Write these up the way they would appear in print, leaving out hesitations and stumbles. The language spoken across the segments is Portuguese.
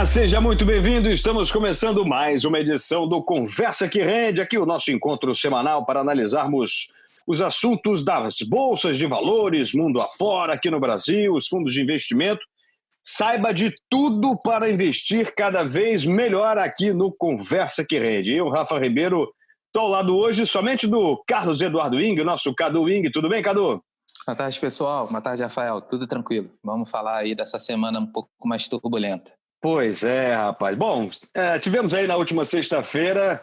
Olá, seja muito bem-vindo. Estamos começando mais uma edição do Conversa que Rende, aqui o nosso encontro semanal para analisarmos os assuntos das bolsas de valores, mundo afora, aqui no Brasil, os fundos de investimento. Saiba de tudo para investir cada vez melhor aqui no Conversa que Rende. Eu, Rafa Ribeiro, estou ao lado hoje somente do Carlos Eduardo Ing, o nosso Cadu Ing. Tudo bem, Cadu? Boa tarde, pessoal. Boa tarde, Rafael. Tudo tranquilo. Vamos falar aí dessa semana um pouco mais turbulenta. Pois é, rapaz. Bom, tivemos aí na última sexta-feira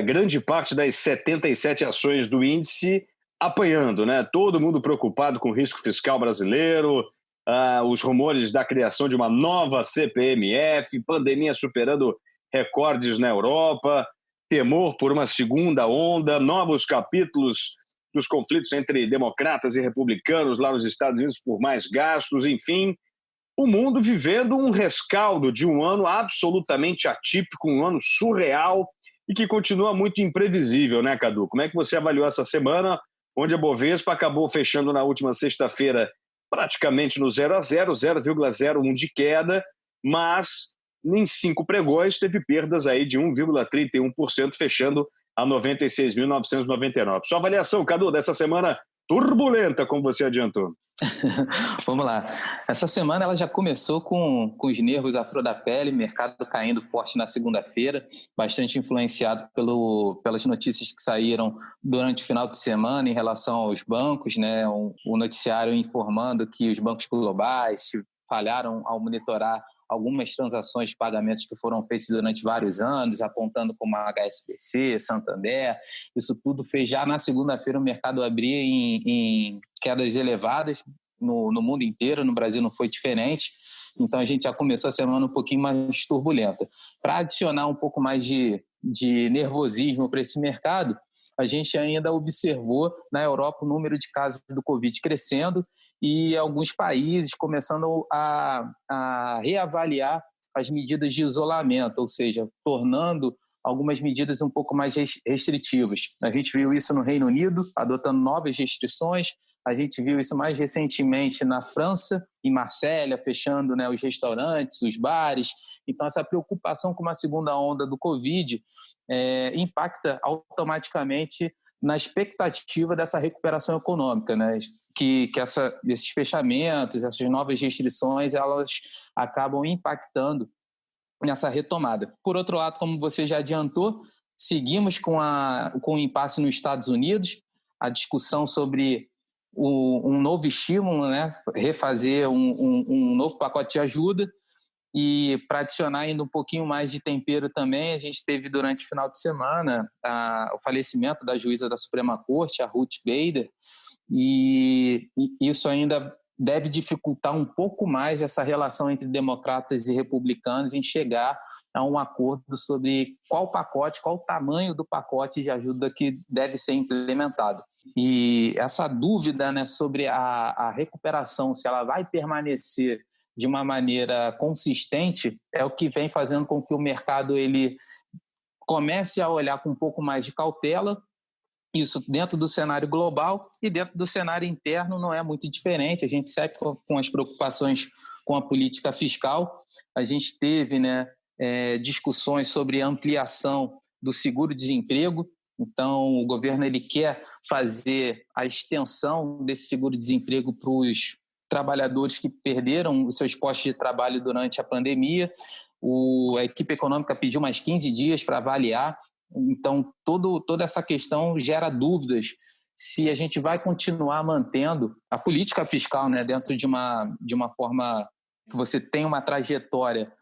grande parte das 77 ações do índice apanhando, né? Todo mundo preocupado com o risco fiscal brasileiro, os rumores da criação de uma nova CPMF, pandemia superando recordes na Europa, temor por uma segunda onda, novos capítulos dos conflitos entre democratas e republicanos lá nos Estados Unidos por mais gastos, enfim, o mundo vivendo um rescaldo de um ano absolutamente atípico, um ano surreal e que continua muito imprevisível, né, Cadu? Como é que você avaliou essa semana, onde a Bovespa acabou fechando na última sexta-feira praticamente no 0 a 0, 0,01 de queda, mas em 5 pregões teve perdas aí de 1,31%, fechando a 96.999. Sua avaliação, Cadu, dessa semana turbulenta, como você adiantou. Vamos lá. Essa semana ela já começou com os nervos à flor da pele, mercado caindo forte na segunda-feira, bastante influenciado pelas notícias que saíram durante o final de semana em relação aos bancos, né? O noticiário informando que os bancos globais falharam ao monitorar algumas transações de pagamentos que foram feitas durante vários anos, apontando como a HSBC, Santander. Isso tudo fez já na segunda-feira o mercado abrir em quedas elevadas no mundo inteiro, no Brasil não foi diferente. Então a gente já começou a semana um pouquinho mais turbulenta. Para adicionar um pouco mais de nervosismo para esse mercado, a gente ainda observou na Europa o número de casos do Covid crescendo e alguns países começando a reavaliar as medidas de isolamento, ou seja, tornando algumas medidas um pouco mais restritivas. A gente viu isso no Reino Unido, adotando novas restrições. A gente viu isso mais recentemente na França, em Marselha, fechando, né, os restaurantes, os bares. Então, essa preocupação com uma segunda onda do Covid impacta automaticamente na expectativa dessa recuperação econômica, né? Que esses fechamentos, essas novas restrições, elas acabam impactando nessa retomada. Por outro lado, como você já adiantou, seguimos com o impasse nos Estados Unidos, a discussão sobre um novo estímulo, né? Refazer um novo pacote de ajuda. E para adicionar ainda um pouquinho mais de tempero também, a gente teve durante o final de semana o falecimento da juíza da Suprema Corte, a Ruth Bader, e isso ainda deve dificultar um pouco mais essa relação entre democratas e republicanos em chegar a um acordo sobre qual o tamanho do pacote de ajuda que deve ser implementado. E essa dúvida, né, sobre a recuperação, se ela vai permanecer de uma maneira consistente, é o que vem fazendo com que o mercado ele comece a olhar com um pouco mais de cautela. Isso dentro do cenário global e dentro do cenário interno não é muito diferente. A gente segue com as preocupações com a política fiscal. A gente teve, né, discussões sobre a ampliação do seguro-desemprego. Então, o governo ele quer fazer a extensão desse seguro-desemprego para os trabalhadores que perderam os seus postos de trabalho durante a pandemia. A equipe econômica pediu mais 15 dias para avaliar. Então, toda essa questão gera dúvidas se a gente vai continuar mantendo a política fiscal, né, dentro de uma forma que você tem uma trajetória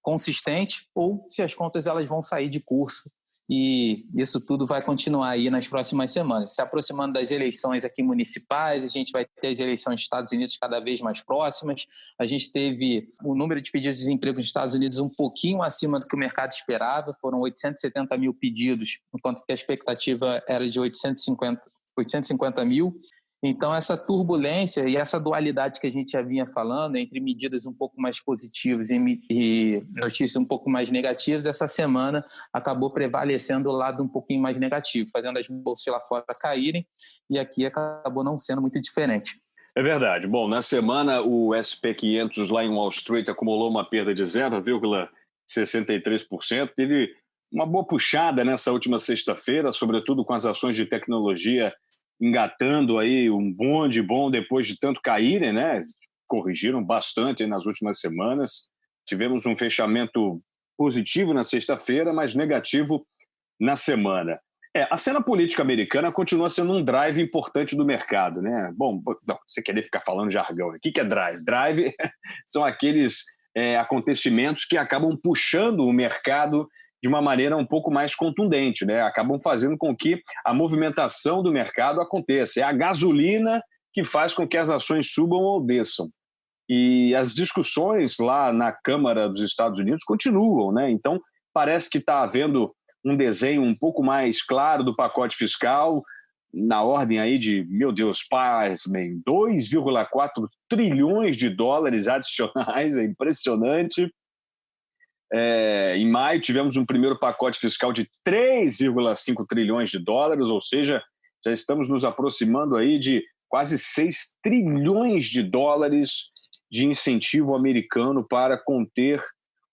consistente ou se as contas elas vão sair de curso. E isso tudo vai continuar aí nas próximas semanas. Se aproximando das eleições aqui municipais, a gente vai ter as eleições dos Estados Unidos cada vez mais próximas. A gente teve o número de pedidos de desemprego nos Estados Unidos um pouquinho acima do que o mercado esperava. Foram 870 mil pedidos, enquanto que a expectativa era de 850 mil. Então, essa turbulência e essa dualidade que a gente já vinha falando entre medidas um pouco mais positivas e notícias um pouco mais negativas, essa semana acabou prevalecendo o lado um pouquinho mais negativo, fazendo as bolsas lá fora caírem, e aqui acabou não sendo muito diferente. É verdade. Bom, na semana o SP500 lá em Wall Street acumulou uma perda de 0,63%. Teve uma boa puxada nessa última sexta-feira, sobretudo com as ações de tecnologia engatando aí um bonde bom depois de tanto caírem, né? Corrigiram bastante aí nas últimas semanas. Tivemos um fechamento positivo na sexta-feira, mas negativo na semana. A cena política americana continua sendo um drive importante do mercado, né? Bom, não, você querer ficar falando jargão. O que é drive? Drive são aqueles acontecimentos que acabam puxando o mercado de uma maneira um pouco mais contundente, né? Acabam fazendo com que a movimentação do mercado aconteça. É a gasolina que faz com que as ações subam ou desçam. E as discussões lá na Câmara dos Estados Unidos continuam, né? Então, parece que está havendo um desenho um pouco mais claro do pacote fiscal, na ordem aí de, meu Deus, pasmem, 2,4 trilhões de dólares adicionais, é impressionante. Em maio tivemos um primeiro pacote fiscal de 3,5 trilhões de dólares, ou seja, já estamos nos aproximando aí de quase 6 trilhões de dólares de incentivo americano para conter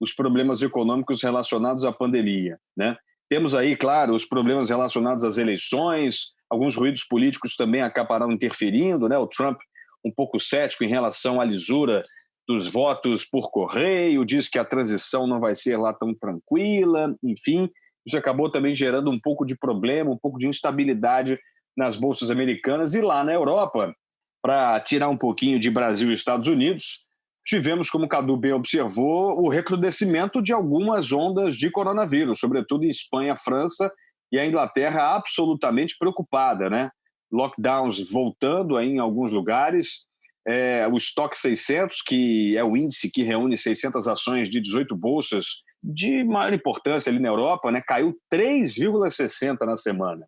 os problemas econômicos relacionados à pandemia, né? Temos aí, claro, os problemas relacionados às eleições, alguns ruídos políticos também acabaram interferindo, né? O Trump um pouco cético em relação à lisura dos votos por correio, diz que a transição não vai ser lá tão tranquila, enfim, isso acabou também gerando um pouco de problema, um pouco de instabilidade nas bolsas americanas. E lá na Europa, para tirar um pouquinho de Brasil e Estados Unidos, tivemos, como o Cadu bem observou, o recrudescimento de algumas ondas de coronavírus, sobretudo em Espanha, França e a Inglaterra absolutamente preocupada, né? Lockdowns voltando aí em alguns lugares. O Stock 600, que é o índice que reúne 600 ações de 18 bolsas de maior importância ali na Europa, né? Caiu 3,60 na semana.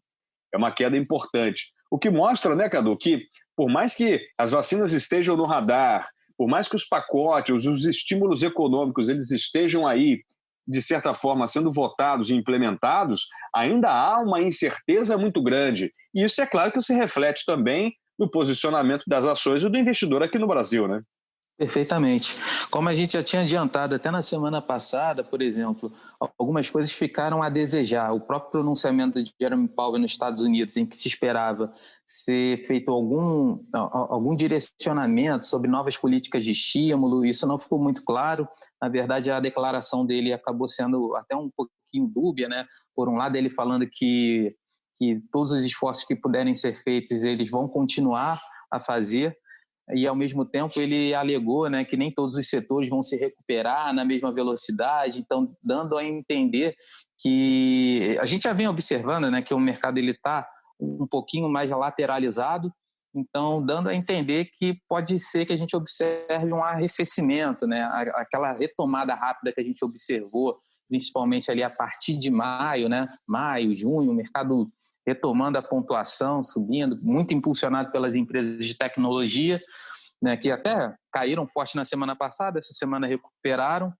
É uma queda importante. O que mostra, né, Cadu, que por mais que as vacinas estejam no radar, por mais que os pacotes, os estímulos econômicos, eles estejam aí, de certa forma, sendo votados e implementados, ainda há uma incerteza muito grande. E isso, é claro, que se reflete também no posicionamento das ações e do investidor aqui no Brasil, né? Perfeitamente. Como a gente já tinha adiantado até na semana passada, por exemplo, algumas coisas ficaram a desejar. O próprio pronunciamento de Jerome Powell nos Estados Unidos, em que se esperava ser feito algum direcionamento sobre novas políticas de estímulo, isso não ficou muito claro. Na verdade, a declaração dele acabou sendo até um pouquinho dúbia, né? Por um lado, ele falando que todos os esforços que puderem ser feitos, eles vão continuar a fazer, e, ao mesmo tempo, ele alegou, né, que nem todos os setores vão se recuperar na mesma velocidade, então dando a entender que a gente já vem observando, né, que o mercado está um pouquinho mais lateralizado, então dando a entender que pode ser que a gente observe um arrefecimento, né, aquela retomada rápida que a gente observou, principalmente ali a partir de maio, né, maio, junho, o mercado retomando a pontuação, subindo, muito impulsionado pelas empresas de tecnologia, né, que até caíram forte na semana passada, essa semana recuperaram,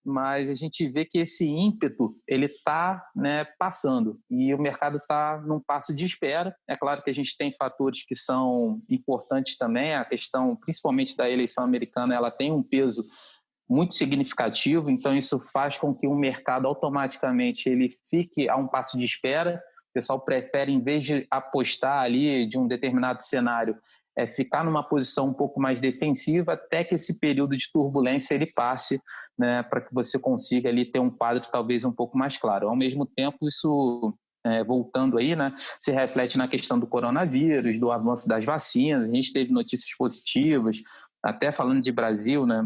mas a gente vê que esse ímpeto ele está, né, passando e o mercado está num passo de espera. É claro que a gente tem fatores que são importantes também, a questão principalmente da eleição americana, ela tem um peso muito significativo, então isso faz com que o mercado automaticamente ele fique a um passo de espera. O pessoal prefere, em vez de apostar ali de um determinado cenário, ficar numa posição um pouco mais defensiva até que esse período de turbulência ele passe, né, para que você consiga ali ter um quadro talvez um pouco mais claro. Ao mesmo tempo, isso, voltando aí, né, se reflete na questão do coronavírus, do avanço das vacinas. A gente teve notícias positivas, até falando de Brasil, né,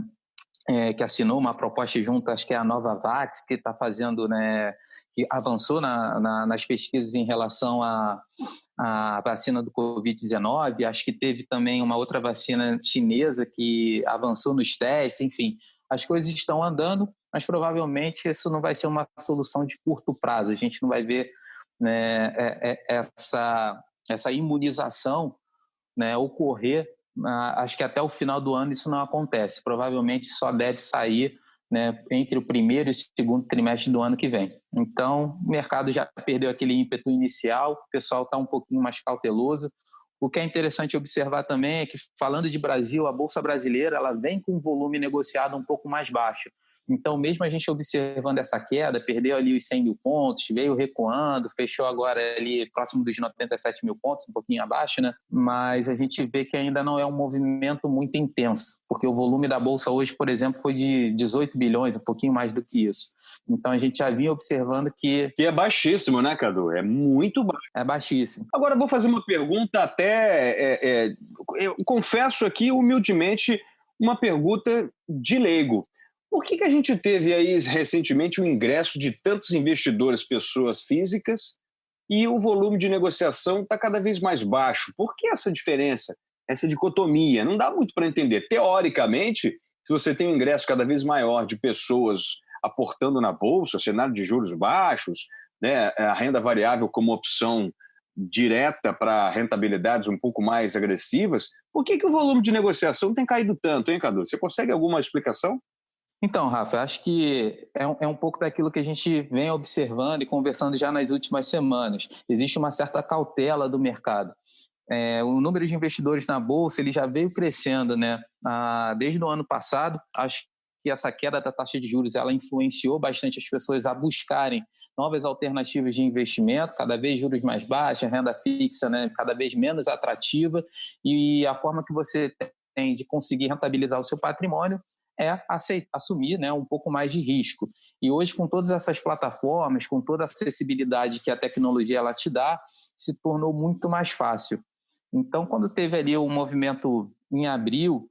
que assinou uma proposta junto, acho que é a Novavax, que está fazendo, né, que avançou nas pesquisas em relação à vacina do Covid-19. Acho que teve também uma outra vacina chinesa que avançou nos testes. Enfim, as coisas estão andando, mas provavelmente isso não vai ser uma solução de curto prazo. A gente não vai ver, né, essa imunização, né, ocorrer. Acho que até o final do ano isso não acontece. Provavelmente só deve sair, né, entre o primeiro e o segundo trimestre do ano que vem. Então, o mercado já perdeu aquele ímpeto inicial, o pessoal está um pouquinho mais cauteloso. O que é interessante observar também é que, falando de Brasil, a Bolsa Brasileira ela vem com um volume negociado um pouco mais baixo. Então, mesmo a gente observando essa queda, perdeu ali os 100 mil pontos, veio recuando, fechou agora ali próximo dos 97 mil pontos, um pouquinho abaixo, né? Mas a gente vê que ainda não é um movimento muito intenso, porque o volume da Bolsa hoje, por exemplo, foi de 18 bilhões, um pouquinho mais do que isso. Então, a gente já vinha observando que... Que é baixíssimo, né, Cadu? É muito baixo. É baixíssimo. Agora, eu vou fazer uma pergunta até... eu confesso aqui, humildemente, uma pergunta de leigo. Por que a gente teve aí recentemente o ingresso de tantos investidores, pessoas físicas, e o volume de negociação está cada vez mais baixo? Por que essa diferença, essa dicotomia? Não dá muito para entender. Teoricamente, se você tem um ingresso cada vez maior de pessoas aportando na Bolsa, cenário de juros baixos, né, a renda variável como opção direta para rentabilidades um pouco mais agressivas, por que o volume de negociação tem caído tanto, hein, Cadu? Você consegue alguma explicação? Então, Rafa, acho que é um pouco daquilo que a gente vem observando e conversando já nas últimas semanas. Existe uma certa cautela do mercado. O número de investidores na Bolsa ele já veio crescendo, né? Desde o ano passado. Acho que essa queda da taxa de juros ela influenciou bastante as pessoas a buscarem novas alternativas de investimento, cada vez juros mais baixos, renda fixa, né, cada vez menos atrativa, e a forma que você tem de conseguir rentabilizar o seu patrimônio é assumir, né, um pouco mais de risco. E hoje, com todas essas plataformas, com toda a acessibilidade que a tecnologia ela te dá, se tornou muito mais fácil. Então, quando teve ali o movimento em abril,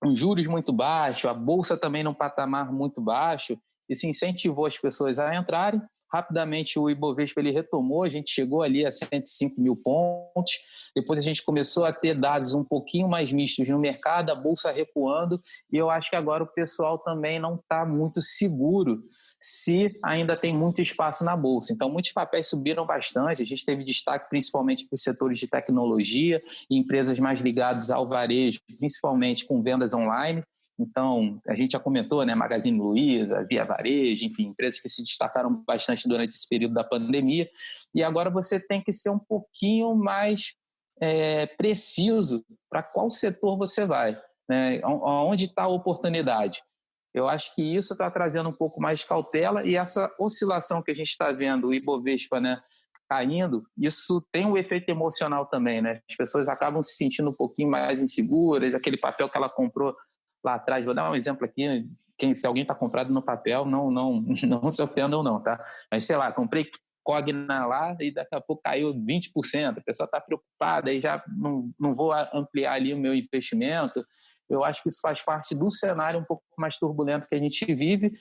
com juros muito baixos, a Bolsa também num patamar muito baixo, isso incentivou as pessoas a entrarem. Rapidamente o Ibovespa ele retomou, a gente chegou ali a 105 mil pontos, depois a gente começou a ter dados um pouquinho mais mistos no mercado, a Bolsa recuando, e eu acho que agora o pessoal também não está muito seguro se ainda tem muito espaço na Bolsa. Então, muitos papéis subiram bastante, a gente teve destaque principalmente para os setores de tecnologia e empresas mais ligadas ao varejo, principalmente com vendas online. Então, a gente já comentou, né, Magazine Luiza, Via Varejo, enfim, empresas que se destacaram bastante durante esse período da pandemia. E agora você tem que ser um pouquinho mais preciso para qual setor você vai, né? Onde está a oportunidade. Eu acho que isso está trazendo um pouco mais de cautela e essa oscilação que a gente está vendo, o Ibovespa, né, caindo, isso tem um efeito emocional também, né? As pessoas acabam se sentindo um pouquinho mais inseguras, aquele papel que ela comprou lá atrás, vou dar um exemplo aqui, se alguém está comprado no papel, não se ofendam não, tá? Mas sei lá, comprei Cogna lá e daqui a pouco caiu 20%, a pessoa está preocupada e já não vou ampliar ali o meu investimento. Eu acho que isso faz parte do cenário um pouco mais turbulento que a gente vive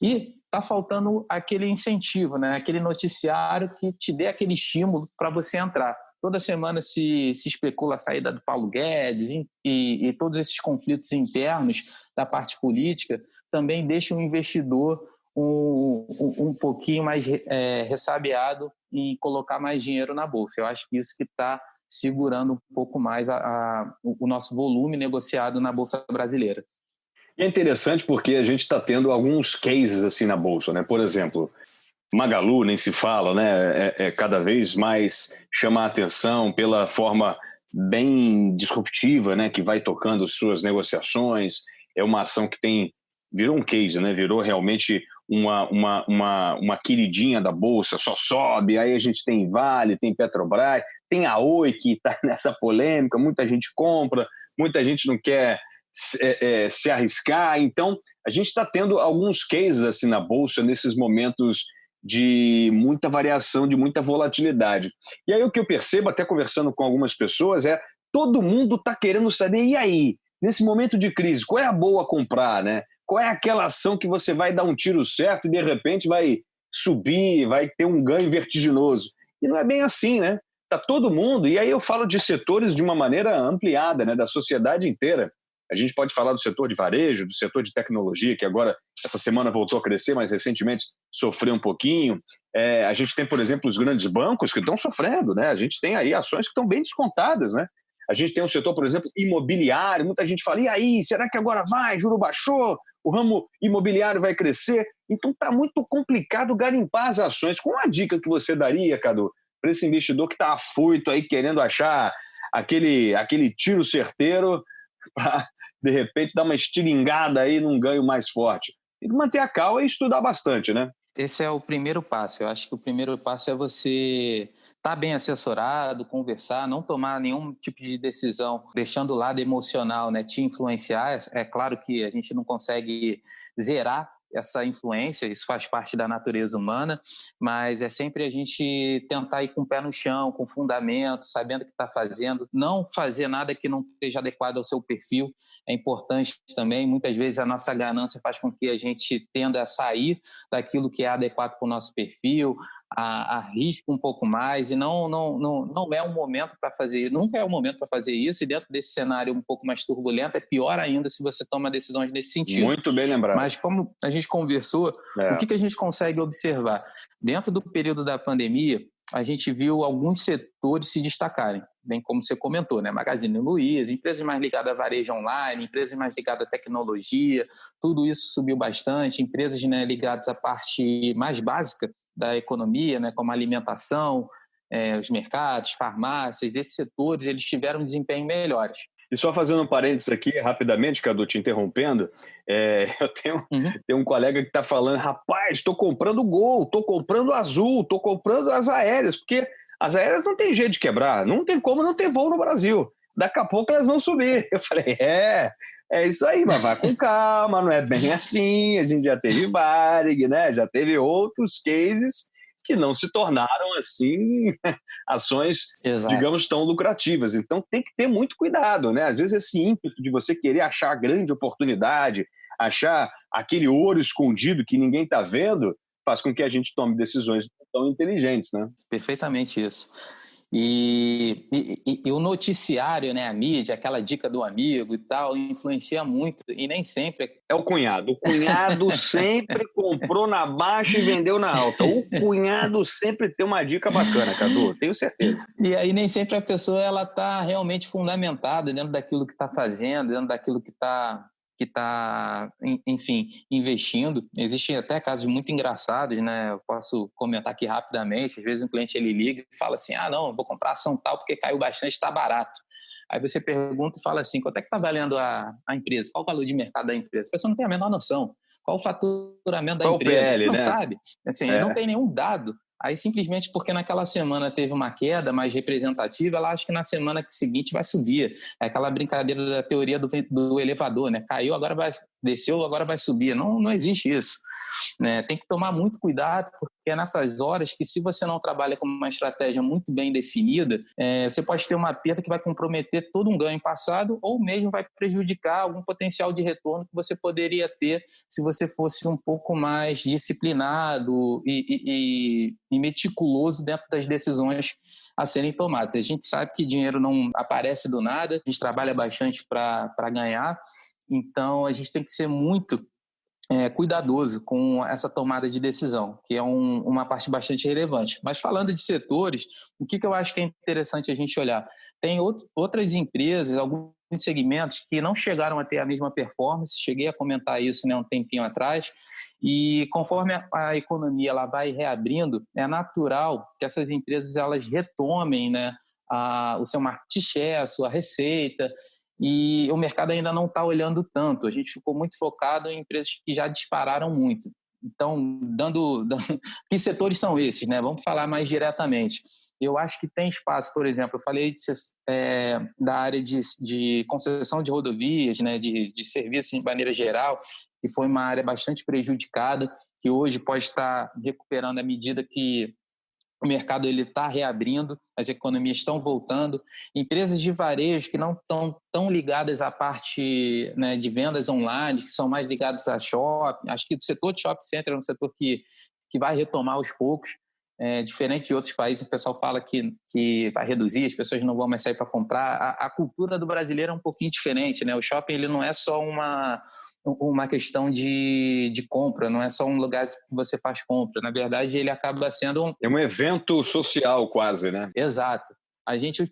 e está faltando aquele incentivo, né? Aquele noticiário que te dê aquele estímulo para você entrar. Toda semana se especula a saída do Paulo Guedes e todos esses conflitos internos da parte política também deixam o investidor um pouquinho mais ressabiado em colocar mais dinheiro na Bolsa. Eu acho que isso que está segurando um pouco mais o nosso volume negociado na Bolsa Brasileira. É interessante porque a gente está tendo alguns cases assim na Bolsa, né? Por exemplo, Magalu, nem se fala, né? Cada vez mais chama a atenção pela forma bem disruptiva, né? Que vai tocando suas negociações. É uma ação que virou um case, né? Virou realmente uma queridinha da Bolsa, só sobe. Aí a gente tem Vale, tem Petrobras, tem a Oi que está nessa polêmica, muita gente compra, muita gente não quer se arriscar. Então, a gente está tendo alguns cases assim na Bolsa nesses momentos de muita variação, de muita volatilidade. E aí o que eu percebo, até conversando com algumas pessoas, todo mundo está querendo saber, e aí, nesse momento de crise, qual é a boa a comprar, né? Qual é aquela ação que você vai dar um tiro certo e de repente vai subir, vai ter um ganho vertiginoso? E não é bem assim, né? Está todo mundo, e aí eu falo de setores de uma maneira ampliada, né, da sociedade inteira. A gente pode falar do setor de varejo, do setor de tecnologia, que agora, essa semana voltou a crescer, mas recentemente sofreu um pouquinho. A gente tem, por exemplo, os grandes bancos que estão sofrendo, né? A gente tem aí ações que estão bem descontadas, né? A gente tem um setor, por exemplo, imobiliário. Muita gente fala, e aí, será que agora vai? Juro baixou? O ramo imobiliário vai crescer? Então está muito complicado garimpar as ações. Qual a dica que você daria, Cadu, para esse investidor que está afoito aí, querendo achar aquele tiro certeiro para, de repente, dar uma estilingada aí num ganho mais forte. Tem que manter a calma e estudar bastante, né? Esse é o primeiro passo. Eu acho que o primeiro passo é você estar bem assessorado, conversar, não tomar nenhum tipo de decisão, deixando o lado emocional, né, te influenciar. É claro que a gente não consegue zerar essa influência, isso faz parte da natureza humana, mas é sempre a gente tentar ir com o pé no chão, com fundamento, sabendo o que está fazendo, não fazer nada que não esteja adequado ao seu perfil. É importante também, muitas vezes a nossa ganância faz com que a gente tenda a sair daquilo que é adequado para o nosso perfil, arrisca um pouco mais, e não é um momento para fazer, nunca é um momento para fazer isso, e dentro desse cenário um pouco mais turbulento, é pior ainda se você toma decisões nesse sentido. Muito bem lembrado. Mas como a gente conversou, o que a gente consegue observar? Dentro do período da pandemia, a gente viu alguns setores se destacarem, bem como você comentou, né? Magazine Luiza, empresas mais ligadas a varejo online, empresas mais ligadas à tecnologia, tudo isso subiu bastante, empresas, né, ligadas à parte mais básica da economia, né, como alimentação, os mercados, farmácias, esses setores, eles tiveram um desempenho melhores. E só fazendo um parênteses aqui, rapidamente, Cadu, te interrompendo, eu tenho um colega que está falando, rapaz, estou comprando Gol, estou comprando Azul, estou comprando as aéreas, porque as aéreas não tem jeito de quebrar, não tem como não ter voo no Brasil. Daqui a pouco elas vão subir. Eu falei, é isso aí, mas vai com calma, não é bem assim, a gente já teve Varig, né? Já teve outros cases que não se tornaram, assim, ações, Exato, digamos, tão lucrativas. Então, tem que ter muito cuidado, né? Às vezes, esse ímpeto de você querer achar a grande oportunidade, achar aquele ouro escondido que ninguém está vendo, faz com que a gente tome decisões tão inteligentes, né? Perfeitamente isso. E o noticiário, né, a mídia, aquela dica do amigo e tal, influencia muito, e nem sempre... É o cunhado. O cunhado sempre comprou na baixa e vendeu na alta. O cunhado sempre tem uma dica bacana, Cadu, tenho certeza. E aí nem sempre a pessoa ela está realmente fundamentada dentro daquilo que está fazendo, dentro daquilo que está, enfim, investindo. Existem até casos muito engraçados, né? Eu posso comentar aqui rapidamente. Às vezes um cliente ele liga e fala assim, não, eu vou comprar ação tal porque caiu bastante, está barato. Aí você pergunta e fala assim, quanto é que está valendo a empresa? Qual o valor de mercado da empresa? Você não tem a menor noção. Qual o faturamento da empresa? Qual o PL, não né? sabe. Assim, não tem nenhum dado. Aí, simplesmente porque naquela semana teve uma queda mais representativa, ela acha que na semana seguinte vai subir. É aquela brincadeira da teoria do elevador, né? Caiu, agora desceu, agora vai subir. Não existe isso. Né? Tem que tomar muito cuidado, porque é nessas horas que, se você não trabalha com uma estratégia muito bem definida, você pode ter uma perda que vai comprometer todo um ganho passado, ou mesmo vai prejudicar algum potencial de retorno que você poderia ter se você fosse um pouco mais disciplinado e meticuloso dentro das decisões a serem tomadas. A gente sabe que dinheiro não aparece do nada, a gente trabalha bastante para ganhar, então a gente tem que ser muito cuidadoso com essa tomada de decisão, que é uma parte bastante relevante. Mas falando de setores, o que eu acho que é interessante a gente olhar? Tem outras empresas, alguns segmentos que não chegaram a ter a mesma performance, cheguei a comentar isso, né, um tempinho atrás, e conforme a economia ela vai reabrindo, é natural que essas empresas elas retomem, né, o seu market share, a sua receita, e o mercado ainda não está olhando tanto. A gente ficou muito focado em empresas que já dispararam muito. Então, que setores são esses, né? Vamos falar mais diretamente. Eu acho que tem espaço, por exemplo, eu falei da área de concessão de rodovias, né, de serviços de maneira geral, que foi uma área bastante prejudicada, que hoje pode estar recuperando à medida que o mercado está reabrindo, as economias estão voltando. Empresas de varejo que não estão tão ligadas à parte, né, de vendas online, que são mais ligadas a shopping. Acho que o setor de shopping center é um setor que vai retomar aos poucos. Diferente de outros países, o pessoal fala que vai reduzir, as pessoas não vão mais sair para comprar. A cultura do brasileiro é um pouquinho diferente, né? O shopping ele não é só uma questão de compra, não é só um lugar que você faz compra. Na verdade, ele acaba sendo É um evento social quase, né? Exato. A gente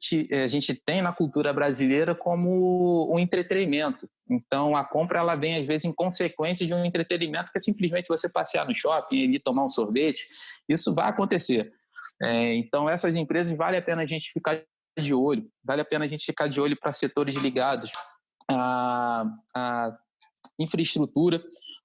tem na cultura brasileira como um entretenimento. Então, a compra ela vem, às vezes, em consequência de um entretenimento que é simplesmente você passear no shopping e tomar um sorvete. Isso vai acontecer. Então, essas empresas vale a pena a gente ficar de olho. Vale a pena a gente ficar de olho para setores ligados à infraestrutura,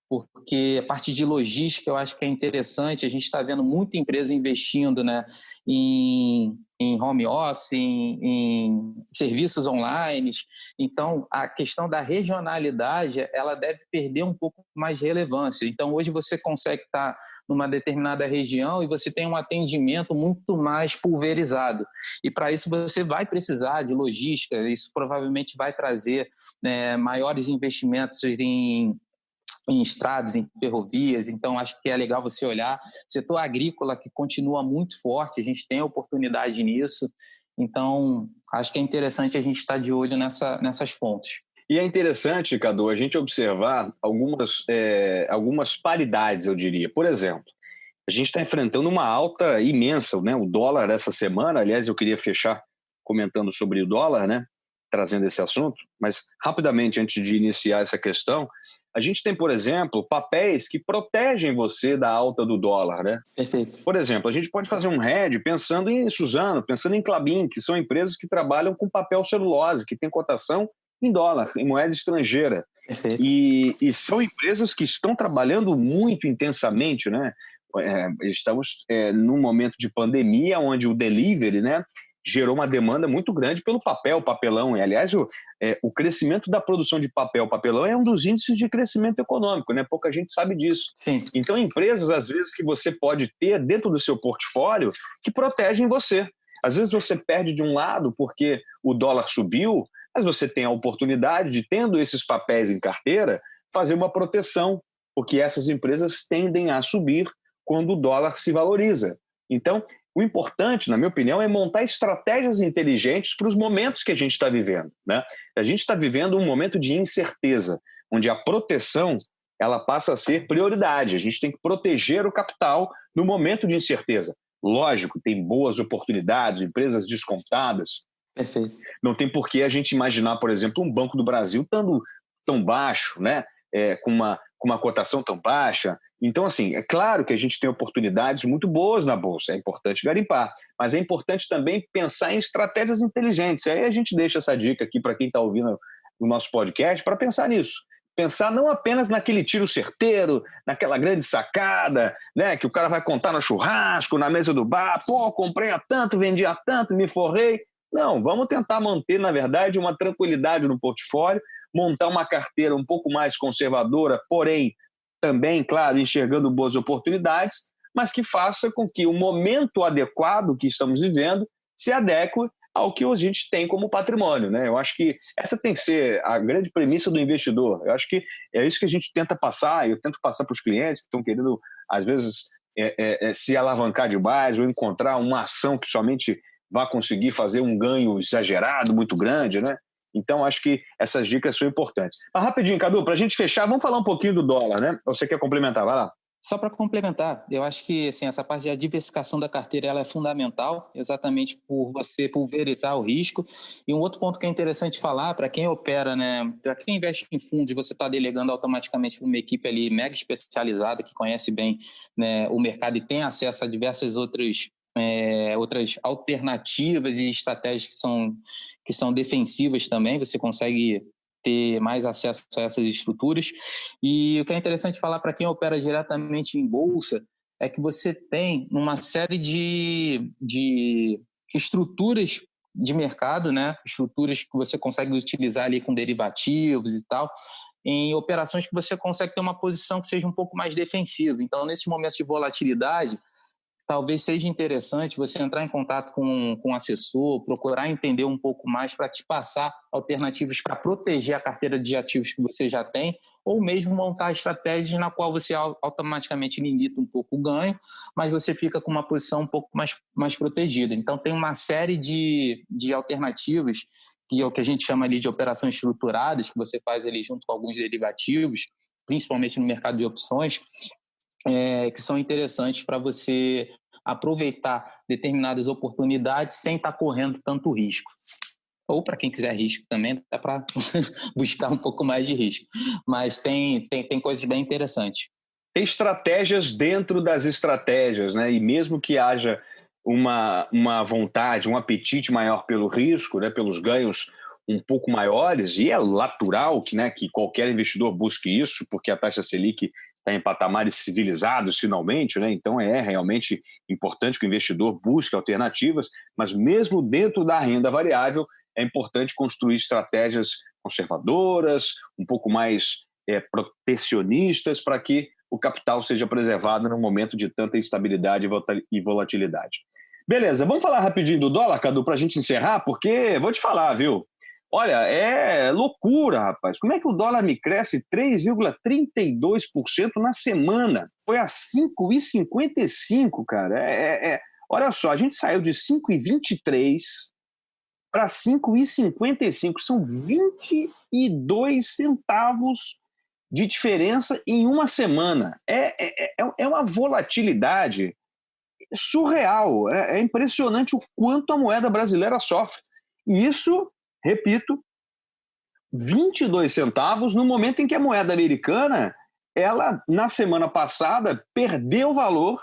porque a parte de logística eu acho que é interessante. A gente está vendo muita empresa investindo, né, em home office, em serviços online. Então, a questão da regionalidade ela deve perder um pouco mais de relevância. Então, hoje você consegue estar numa determinada região e você tem um atendimento muito mais pulverizado. E, para isso, você vai precisar de logística. Isso provavelmente vai trazer, né, maiores investimentos em estradas, em ferrovias. Então, acho que é legal você olhar. Setor agrícola, que continua muito forte, a gente tem oportunidade nisso. Então, acho que é interessante a gente estar de olho nessas pontas. E é interessante, Cadu, a gente observar algumas paridades, eu diria. Por exemplo, a gente está enfrentando uma alta imensa, né? O dólar essa semana, aliás, eu queria fechar comentando sobre o dólar, né? Trazendo esse assunto, mas rapidamente, antes de iniciar essa questão, a gente tem, por exemplo, papéis que protegem você da alta do dólar, né? Perfeito. Por exemplo, a gente pode fazer um hedge pensando em Suzano, pensando em Klabin, que são empresas que trabalham com papel celulose, que tem cotação em dólar, em moeda estrangeira. Perfeito. E são empresas que estão trabalhando muito intensamente, né? Estamos num momento de pandemia onde o delivery, né, gerou uma demanda muito grande pelo papel, papelão. E, aliás, o crescimento da produção de papel, papelão é um dos índices de crescimento econômico, né? Pouca gente sabe disso. Sim. Então, empresas, às vezes, que você pode ter dentro do seu portfólio que protegem você. Às vezes você perde de um lado porque o dólar subiu, mas você tem a oportunidade de, tendo esses papéis em carteira, fazer uma proteção, porque essas empresas tendem a subir quando o dólar se valoriza. Então, o importante, na minha opinião, é montar estratégias inteligentes para os momentos que a gente está vivendo, né? A gente está vivendo um momento de incerteza, onde a proteção ela passa a ser prioridade. A gente tem que proteger o capital no momento de incerteza. Lógico, tem boas oportunidades, empresas descontadas. Perfeito. Não tem por que a gente imaginar, por exemplo, um Banco do Brasil estando tão baixo, né? Com uma cotação tão baixa. Então, assim, é claro que a gente tem oportunidades muito boas na Bolsa, é importante garimpar, mas é importante também pensar em estratégias inteligentes. Aí a gente deixa essa dica aqui para quem está ouvindo o nosso podcast, para pensar nisso. Pensar não apenas naquele tiro certeiro, naquela grande sacada, né, que o cara vai contar no churrasco, na mesa do bar, pô, comprei a tanto, vendi a tanto, me forrei. Não, vamos tentar manter, na verdade, uma tranquilidade no portfólio, montar uma carteira um pouco mais conservadora, porém, também, claro, enxergando boas oportunidades, mas que faça com que o momento adequado que estamos vivendo se adeque ao que a gente tem como patrimônio, né? Eu acho que essa tem que ser a grande premissa do investidor. Eu acho que é isso que a gente tenta passar, eu tento passar para os clientes que estão querendo, às vezes, se alavancar demais ou encontrar uma ação que somente vá conseguir fazer um ganho exagerado, muito grande, né? Então, acho que essas dicas são importantes. Mas rapidinho, Cadu, para a gente fechar, vamos falar um pouquinho do dólar, né? Ou você quer complementar? Vai lá. Só para complementar, eu acho que assim, essa parte da diversificação da carteira ela é fundamental, exatamente por você pulverizar o risco. E um outro ponto que é interessante falar, para quem opera, né, para quem investe em fundos, você está delegando automaticamente para uma equipe ali mega especializada, que conhece bem, né, o mercado e tem acesso a diversas outras alternativas e estratégias que são defensivas também. Você consegue ter mais acesso a essas estruturas. E o que é interessante falar para quem opera diretamente em bolsa é que você tem uma série de estruturas de mercado, né? Estruturas que você consegue utilizar ali com derivativos e tal, em operações que você consegue ter uma posição que seja um pouco mais defensiva. Então, nesses momentos de volatilidade, talvez seja interessante você entrar em contato com um assessor, procurar entender um pouco mais para te passar alternativas para proteger a carteira de ativos que você já tem, ou mesmo montar estratégias na qual você automaticamente limita um pouco o ganho, mas você fica com uma posição um pouco mais protegida. Então, tem uma série de alternativas, que é o que a gente chama ali de operações estruturadas, que você faz ali junto com alguns derivativos, principalmente no mercado de opções, que são interessantes para você aproveitar determinadas oportunidades sem estar correndo tanto risco. Ou para quem quiser risco também, dá para buscar um pouco mais de risco. Mas tem coisas bem interessantes. Tem estratégias dentro das estratégias, né? E mesmo que haja uma vontade, um apetite maior pelo risco, né, pelos ganhos um pouco maiores, e é natural que, né, que qualquer investidor busque isso, porque a taxa Selic está em patamares civilizados finalmente, né? Então é realmente importante que o investidor busque alternativas, mas mesmo dentro da renda variável é importante construir estratégias conservadoras, um pouco mais protecionistas, para que o capital seja preservado no momento de tanta instabilidade e volatilidade. Beleza, vamos falar rapidinho do dólar, Cadu, para a gente encerrar, porque vou te falar, viu? Olha, é loucura, rapaz. Como é que o dólar me cresce 3,32% na semana? Foi a 5,55, cara. Olha só, a gente saiu de 5,23 para 5,55. São 22 centavos de diferença em uma semana. É uma volatilidade surreal. É impressionante o quanto a moeda brasileira sofre. E isso, repito, 22 centavos no momento em que a moeda americana, ela, na semana passada, perdeu valor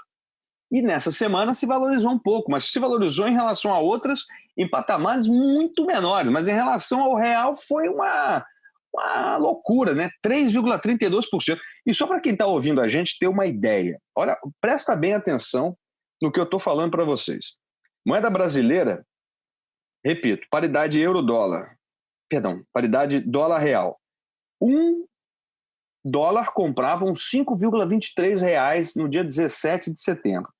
e nessa semana se valorizou um pouco, mas se valorizou em relação a outras em patamares muito menores. Mas em relação ao real foi uma loucura, né? 3,32%. E só para quem está ouvindo a gente ter uma ideia, olha, presta bem atenção no que eu estou falando para vocês. Moeda brasileira, repito, paridade euro-dólar, paridade dólar-real. $1 comprava uns R$5,23 no dia 17 de setembro.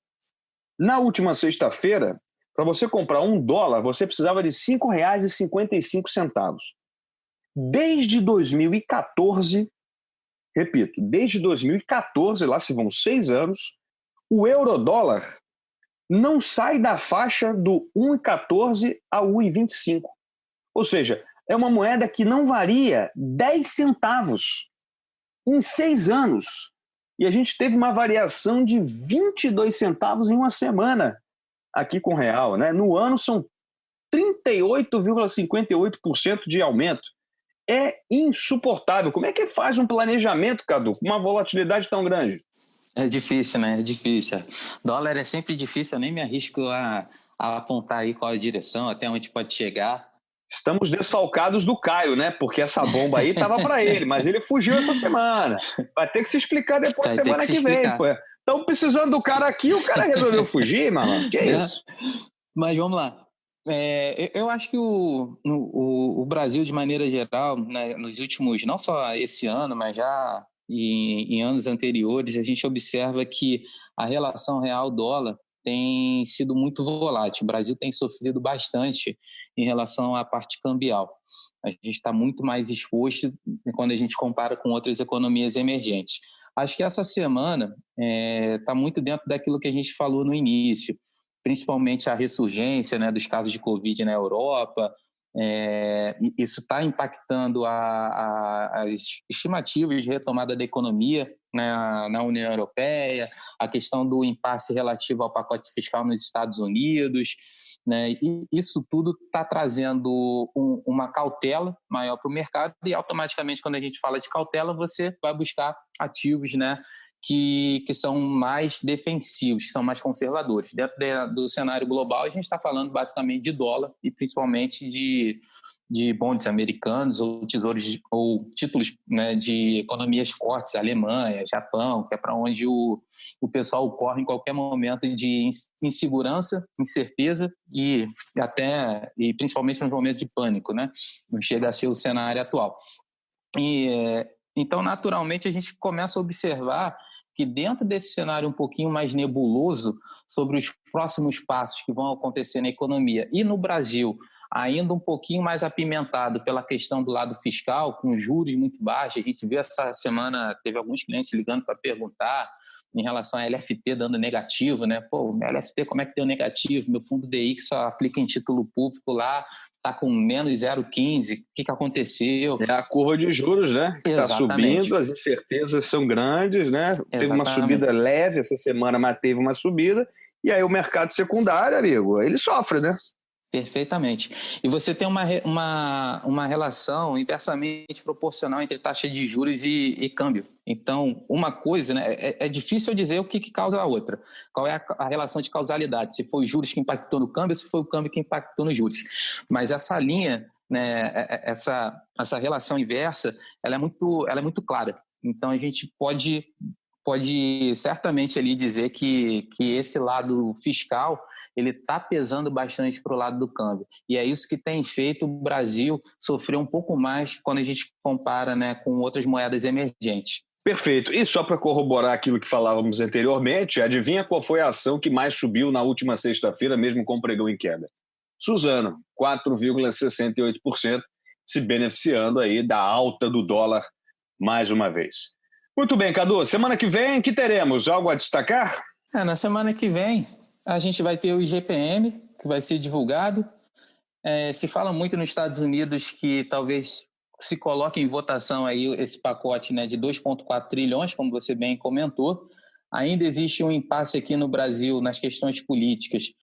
Na última sexta-feira, para você comprar $1, você precisava de R$5,55. Desde 2014, repito, desde 2014, lá se vão 6 anos, o euro-dólar não sai da faixa do 1,14 a 1,25. Ou seja, é uma moeda que não varia 10 centavos em 6 anos. E a gente teve uma variação de 22 centavos em uma semana aqui com o real, né? No ano são 38,58% de aumento. É insuportável. Como é que faz um planejamento, Cadu, com uma volatilidade tão grande? É difícil, né? É difícil. Dólar é sempre difícil, eu nem me arrisco a apontar aí qual a direção, até onde pode chegar. Estamos desfalcados do Caio, né? Porque essa bomba aí estava para ele, mas ele fugiu essa semana. Vai ter que se explicar depois, semana que vem. Estão precisando do cara aqui, o cara resolveu fugir, mano. Que isso? Mas vamos lá. Eu acho que o Brasil, de maneira geral, né, nos últimos, não só esse ano, mas já em anos anteriores, a gente observa que a relação real-dólar tem sido muito volátil. O Brasil tem sofrido bastante em relação à parte cambial. A gente está muito mais exposto quando a gente compara com outras economias emergentes. Acho que essa semana está muito dentro daquilo que a gente falou no início, principalmente a ressurgência, né, dos casos de Covid na Europa. Isso está impactando as estimativas de retomada da economia, né, na União Europeia, a questão do impasse relativo ao pacote fiscal nos Estados Unidos, né, e isso tudo está trazendo uma cautela maior para o mercado e automaticamente, quando a gente fala de cautela, você vai buscar ativos, né, que são mais defensivos, que são mais conservadores. Dentro do cenário global, a gente está falando basicamente de dólar e principalmente de bonds americanos ou tesouros ou títulos, né, de economias fortes, Alemanha, Japão, que é para onde o pessoal corre em qualquer momento de insegurança, incerteza e principalmente nos momentos de pânico, né? Não chega a ser o cenário atual. Então, naturalmente, a gente começa a observar que dentro desse cenário um pouquinho mais nebuloso sobre os próximos passos que vão acontecer na economia e no Brasil, ainda um pouquinho mais apimentado pela questão do lado fiscal, com juros muito baixos. A gente viu essa semana, teve alguns clientes ligando para perguntar em relação à LFT dando negativo, né? Pô, meu LFT como é que deu negativo? Meu fundo DI que só aplica em título público lá está com menos 0,15, o que aconteceu? É a curva de juros, né? Que está subindo, as incertezas são grandes, né? Exatamente. Teve uma subida leve essa semana, mas teve uma subida, e aí o mercado secundário, amigo, ele sofre, né? Perfeitamente. E você tem uma relação inversamente proporcional entre taxa de juros e câmbio. Então, uma coisa, né, é difícil dizer o que causa a outra. Qual é a relação de causalidade? Se foi os juros que impactou no câmbio, se foi o câmbio que impactou nos juros. Mas essa linha, né, essa relação inversa, ela é muito clara. Então, a gente pode certamente ali dizer que esse lado fiscal ele está pesando bastante para o lado do câmbio. E é isso que tem feito o Brasil sofrer um pouco mais quando a gente compara, né, com outras moedas emergentes. Perfeito. E só para corroborar aquilo que falávamos anteriormente, adivinha qual foi a ação que mais subiu na última sexta-feira, mesmo com o pregão em queda? Suzano, 4,68%, se beneficiando aí da alta do dólar mais uma vez. Muito bem, Cadu. Semana que vem, que teremos? Algo a destacar? Na semana que vem, a gente vai ter o IGPM, que vai ser divulgado. Se fala muito nos Estados Unidos que talvez se coloque em votação aí esse pacote, né, de 2,4 trilhões, como você bem comentou. Ainda existe um impasse aqui no Brasil nas questões políticas